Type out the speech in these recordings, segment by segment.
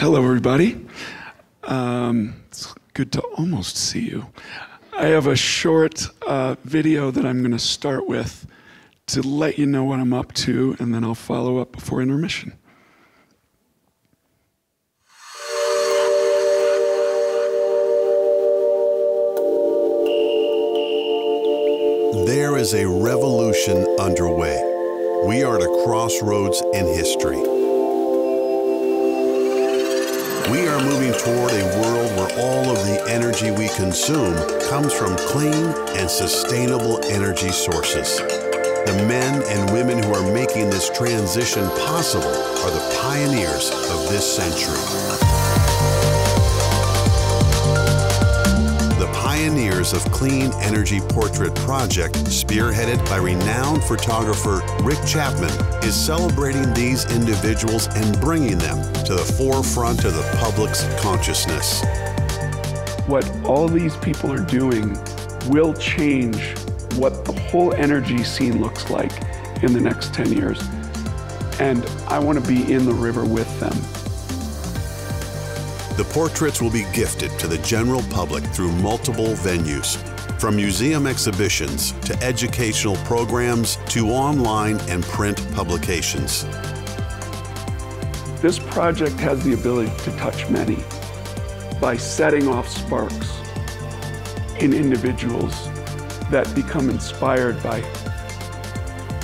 Hello, everybody. It's good to almost see you. I have a short video that I'm going to start with to let you know what I'm up to, and then I'll follow up before intermission. There is a revolution underway. We are at a crossroads in history. We are moving toward a world where all of the energy we consume comes from clean and sustainable energy sources. The men and women who are making this transition possible are the pioneers of this century. The Pioneers of Clean Energy Portrait Project, spearheaded by renowned photographer Rick Chapman, is celebrating these individuals and bringing them to the forefront of the public's consciousness. What all these people are doing will change what the whole energy scene looks like in the next 10 years. And I want to be in the river with them. The portraits will be gifted to the general public through multiple venues, from museum exhibitions to educational programs to online and print publications. This project has the ability to touch many by setting off sparks in individuals that become inspired by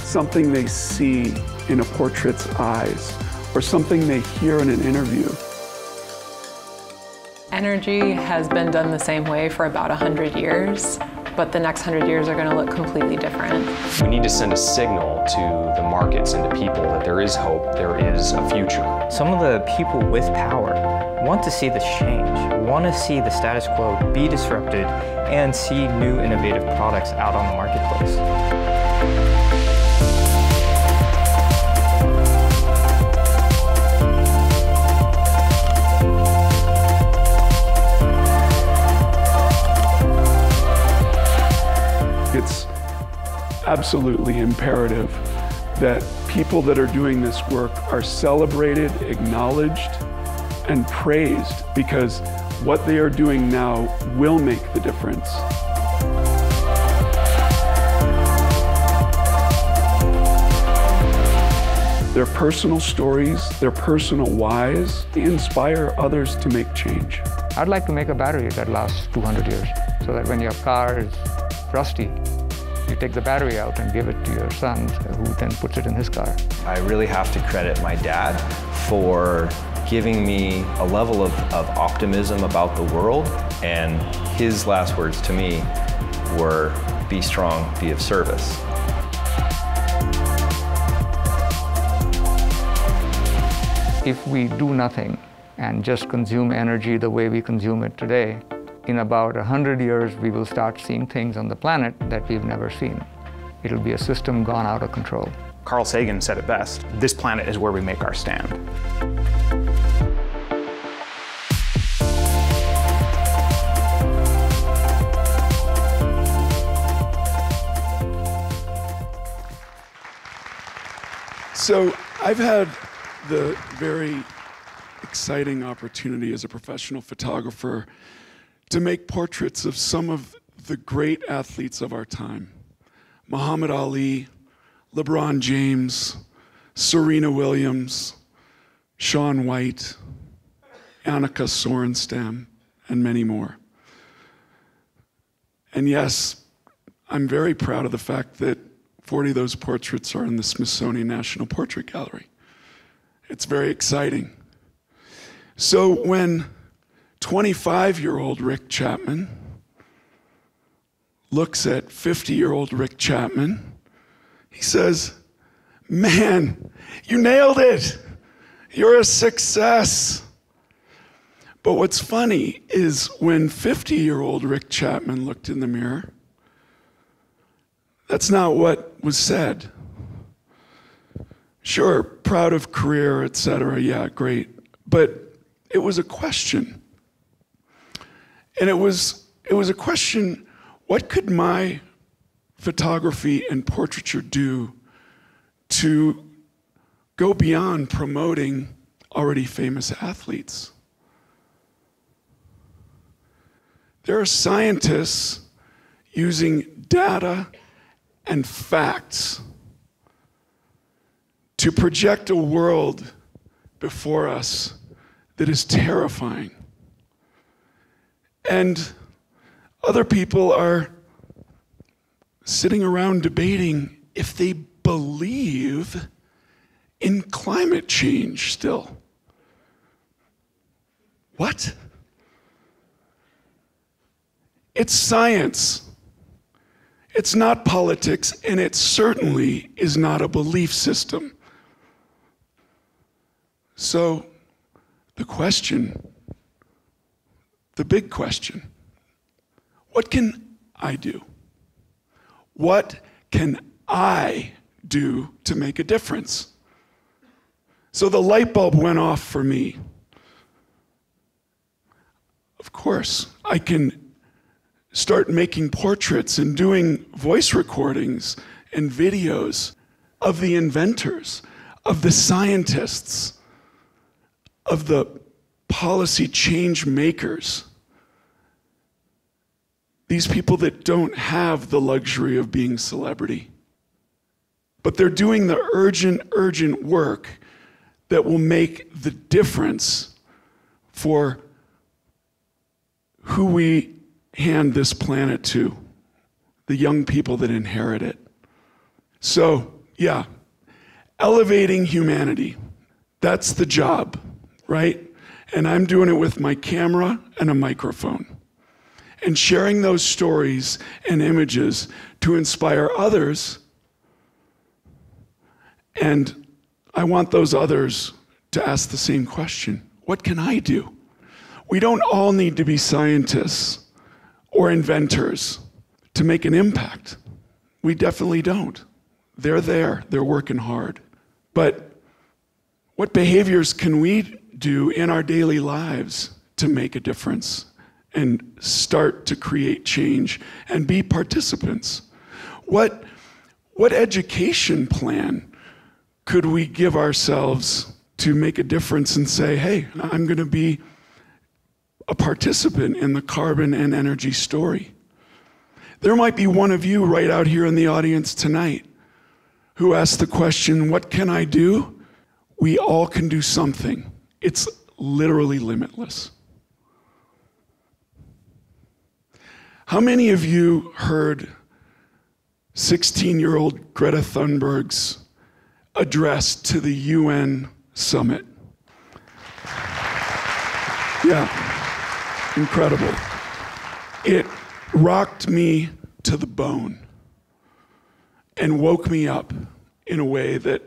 something they see in a portrait's eyes or something they hear in an interview. Energy has been done the same way for about 100 years, but the next 100 years are going to look completely different. We need to send a signal to the markets and to people that there is hope, there is a future. Some of the people with power want to see this change, want to see the status quo be disrupted, and see new innovative products out on the marketplace. It's absolutely imperative that people that are doing this work are celebrated, acknowledged, and praised, because what they are doing now will make the difference. Their personal stories, their personal whys, inspire others to make change. I'd like to make a battery that lasts 200 years, so that when your car is rusty, you take the battery out and give it to your son, who then puts it in his car. I really have to credit my dad for giving me a level of optimism about the world, and his last words to me were, be strong, be of service. If we do nothing and just consume energy the way we consume it today, in about 100 years, we will start seeing things on the planet that we've never seen. It'll be a system gone out of control. Carl Sagan said it best, this planet is where we make our stand. So I've had the very exciting opportunity as a professional photographer to make portraits of some of the great athletes of our time. Muhammad Ali, LeBron James, Serena Williams, Shaun White, Annika Sorenstam, and many more. And yes, I'm very proud of the fact that 40 of those portraits are in the Smithsonian National Portrait Gallery. It's very exciting. So when 25-year-old Rick Chapman looks at 50-year-old Rick Chapman, he says, "Man, you nailed it. You're a success." But what's funny is when 50-year-old Rick Chapman looked in the mirror, that's not what was said. Sure, proud of career, etc. Yeah, great. But it was a question. And it was a question, what could my photography and portraiture do to go beyond promoting already famous athletes. There are scientists using data and facts to project a world before us that is terrifying. And other people are sitting around debating if they believe in climate change still. What? It's science. It's not politics, and it certainly is not a belief system. So, the big question, what can I do? What can I do to make a difference? So the light bulb went off for me. Of course, I can start making portraits and doing voice recordings and videos of the inventors, of the scientists, of the policy change makers. These people that don't have the luxury of being celebrity. But they're doing the urgent work that will make the difference for who we hand this planet to, the young people that inherit it. So, yeah, elevating humanity. That's the job, right? And I'm doing it with my camera and a microphone. And sharing those stories and images to inspire others. And I want those others to ask the same question. What can I do? We don't all need to be scientists or inventors to make an impact. We definitely don't. They're there, they're working hard. But what behaviors can we do in our daily lives to make a difference and start to create change and be participants? What education plan could we give ourselves to make a difference and say, hey, I'm going to be a participant in the carbon and energy story? There might be one of you right out here in the audience tonight who asked the question, what can I do? We all can do something. It's literally limitless. How many of you heard 16-year-old Greta Thunberg's address to the UN summit? Yeah, incredible. It rocked me to the bone and woke me up in a way that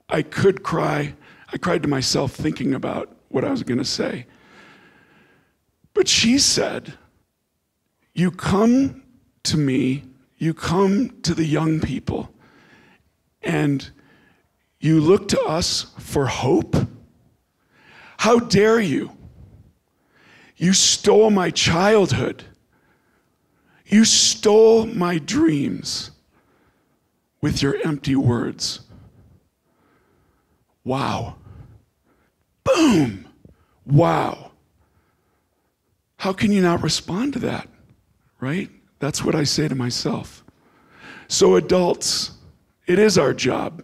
I could cry. I cried to myself thinking about what I was going to say. But she said, you come to me, you come to the young people, and you look to us for hope? How dare you? You stole my childhood. You stole my dreams with your empty words. Wow. Boom. Wow. How can you not respond to that, right? That's what I say to myself. So adults, it is our job.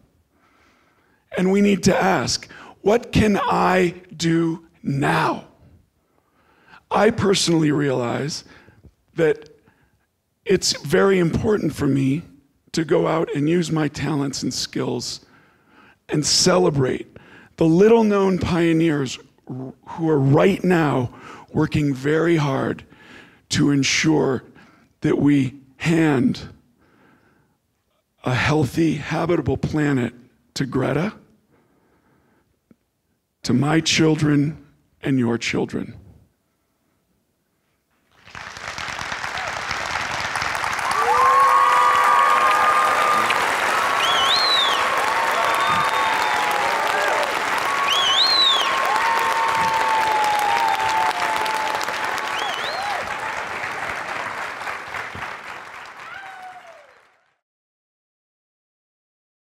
And we need to ask, what can I do now? I personally realize that it's very important for me to go out and use my talents and skills and celebrate the little-known pioneers who are right now working very hard to ensure that we hand a healthy, habitable planet to Greta, to my children, and your children.